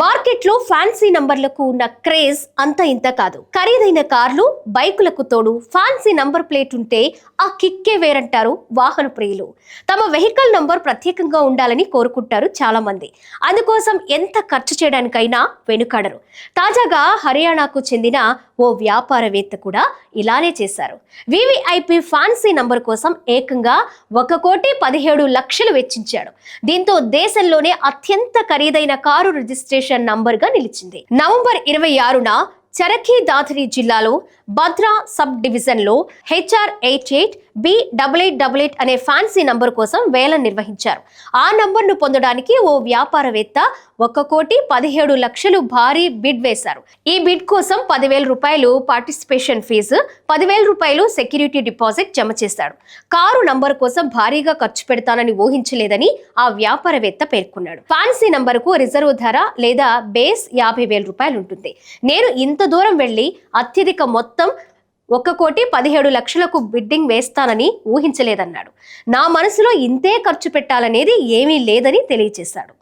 మార్కెట్లో ఫ్యాన్సీ నంబర్లకు ఉన్న క్రేజ్ అంత ఇంత కాదు. ఖరీదైన కార్లు, బైకులకు తోడు ఫ్యాన్సీ నంబర్ ప్లేట్ ఉంటే ఆ కిక్కే వేరంటారు వాహన ప్రియులు. తమ వెహికల్ నంబర్ ప్రత్యేకంగా ఉండాలని కోరుకుంటారు చాలా మంది. అందుకోసం ఎంత ఖర్చు చేయడానికైనా వెనుకాడరు. తాజాగా హర్యానాకు చెందిన ఓ వ్యాపారవేత్త కూడా ఇలానే చేశారు. వివిఐపి ఫ్యాన్సీ నంబర్ కోసం ఏకంగా 1,17,00,000 వెచ్చించాడు. దీంతో దేశంలోనే అత్యంత ఖరీదైన కారు రిజిస్ట్రేషన్ నంబర్ గా నిలిచింది. నవంబర్ 26న చరఖీ దాదరి జిల్లాలో భద్రా సబ్ డివిజన్ లో HR88B8888 అనే ఫ్యాన్సీ నంబర్ కోసం వేలం నిర్వహించారు. ఆ నంబర్ ను పొందడానికి ఓ వ్యాపారవేత్త 1,17,00,000 భారీ బిడ్ వేశారు. ఈ బిడ్ కోసం 10,000 రూపాయలు పార్టిసిపేషన్ ఫీజు, 10,000 రూపాయలు సెక్యూరిటీ డిపాజిట్ జమ చేశాడు. కారు నంబర్ కోసం భారీగా ఖర్చు పెడతానని ఊహించలేదని ఆ వ్యాపారవేత్త పేర్కొన్నాడు. ఫ్యాన్సీ నంబర్ కు రిజర్వ్ ధర లేదా బేస్ 50,000 రూపాయలు ఉంటుంది. నేను ఇంత దూరం వెళ్లి అత్యధిక మొత్తం 1,17,00,000కు బిడ్డింగ్ వేస్తానని ఊహించలేదన్నాడు. నా మనసులో ఇంతే ఖర్చు పెట్టాలనేది ఏమీ లేదని తెలియజేశాడు.